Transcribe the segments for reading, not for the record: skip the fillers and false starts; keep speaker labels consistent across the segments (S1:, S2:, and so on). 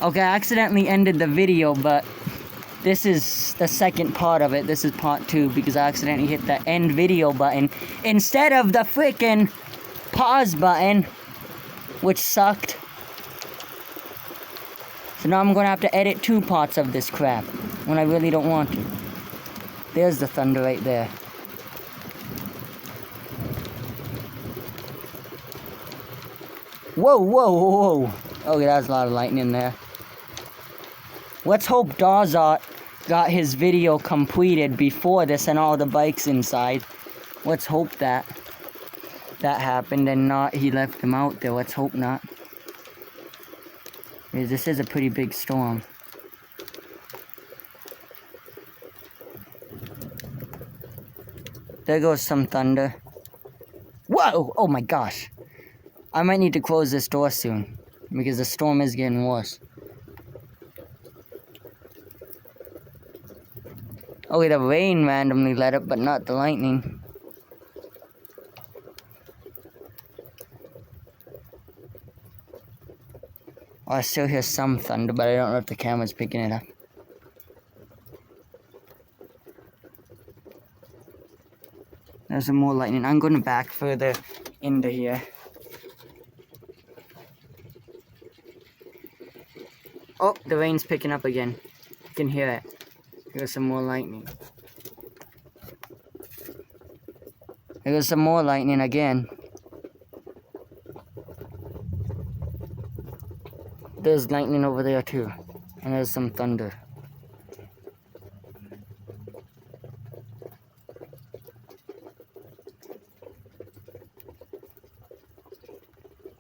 S1: Okay, I accidentally ended the video, but this is the second part of it. This is part 2 because I accidentally hit the end video button instead of the freaking pause button, which sucked. So now I'm gonna have to edit 2 parts of this crap when I really don't want to. There's the thunder right there. Whoa, whoa, whoa, whoa. Okay, that's a lot of lightning there. Let's hope Dawzart got his video completed before this and all the bikes inside. Let's hope that happened and not he left them out there. Let's hope not. Because this is a pretty big storm. There goes some thunder. Whoa! Oh my gosh. I might need to close this door soon because the storm is getting worse. Okay, the rain randomly let up, but not the lightning. Oh, I still hear some thunder, but I don't know if the camera's picking it up. There's some more lightning. I'm going back further into here. Oh, the rain's picking up again. You can hear it. There's some more lightning. There's some more lightning again. There's lightning over there too. And there's some thunder.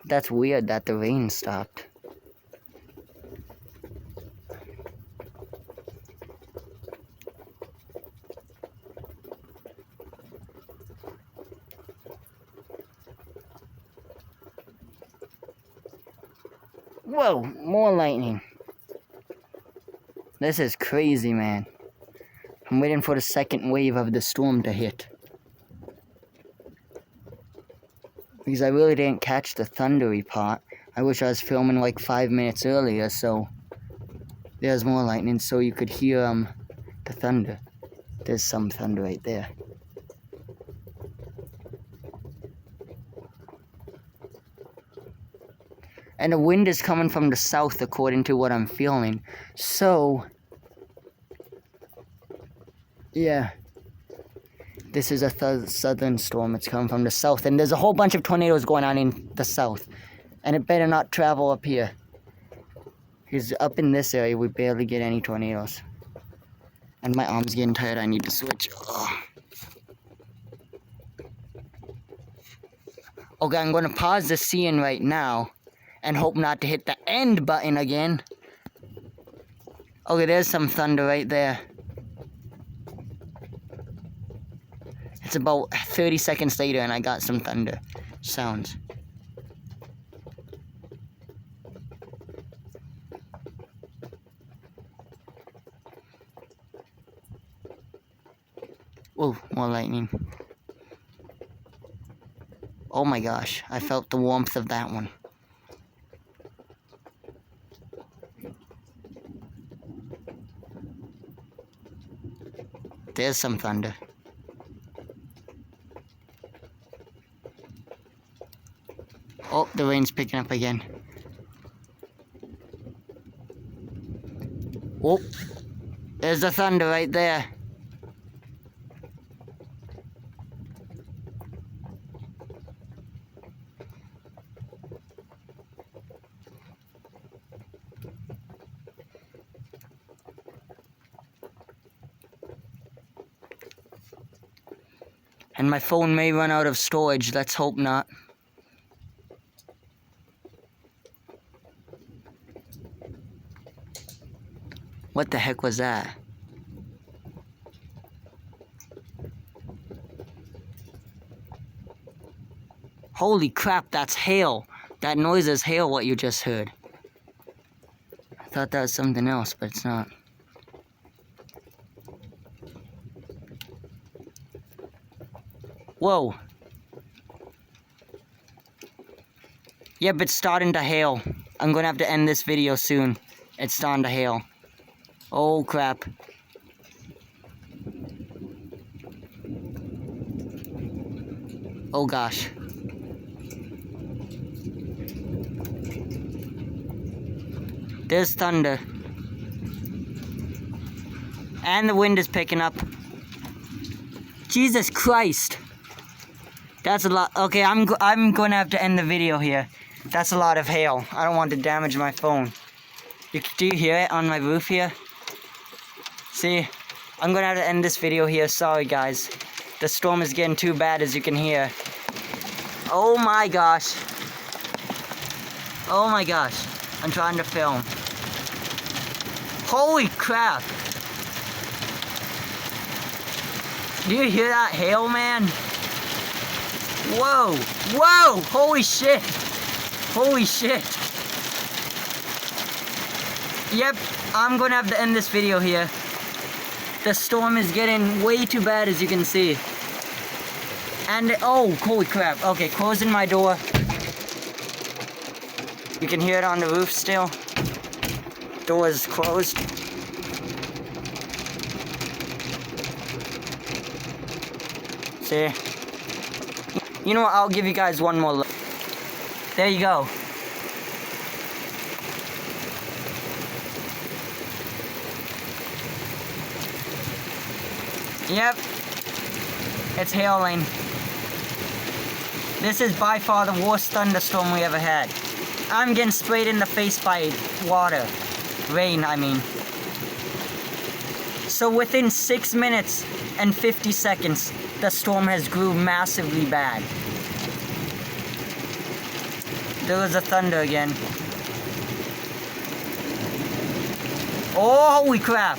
S1: That's weird that the rain stopped. Whoa, more lightning. This is crazy, man. I'm waiting for the second wave of the storm to hit. Because I really didn't catch the thundery part. I wish I was filming like 5 minutes earlier, so there's more lightning so you could hear the thunder. There's some thunder right there. And the wind is coming from the south according to what I'm feeling. So, yeah. This is a southern storm. It's coming from the south. And there's a whole bunch of tornadoes going on in the south. And it better not travel up here. Because up in this area, we barely get any tornadoes. And my arm's getting tired. I need to switch. Ugh. Okay, I'm going to pause the scene right now. And hope not to hit the end button again. Okay, there's some thunder right there. It's about 30 seconds later and I got some thunder sounds. Oh, more lightning. Oh my gosh, I felt the warmth of that one. There's some thunder. Oh, the rain's picking up again. Oh, there's the thunder right there. And my phone may run out of storage. Let's hope not. What the heck was that? Holy crap, that's hail. That noise is hail, what you just heard. I thought that was something else, but it's not. Whoa. Yep, it's starting to hail. I'm gonna have to end this video soon. It's starting to hail. Oh crap. Oh gosh. There's thunder. And the wind is picking up. Jesus Christ. That's a lot. Okay, I'm going to have to end the video here. That's a lot of hail. I don't want to damage my phone. Do you hear it on my roof here? See? I'm going to have to end this video here. Sorry, guys. The storm is getting too bad, as you can hear. Oh my gosh. Oh my gosh. I'm trying to film. Holy crap. Do you hear that hail, man? Whoa. Whoa. Holy shit. Holy shit. Yep. I'm going to have to end this video here. The storm is getting way too bad, as you can see. And, oh, holy crap. Okay, closing my door. You can hear it on the roof still. Door is closed. See? You know what? I'll give you guys one more look. There you go. Yep. It's hailing. This is by far the worst thunderstorm we ever had. I'm getting sprayed in the face by water. Rain, I mean. So within 6 minutes and 50 seconds, the storm has grew massively bad. There was a thunder again. Oh, holy crap.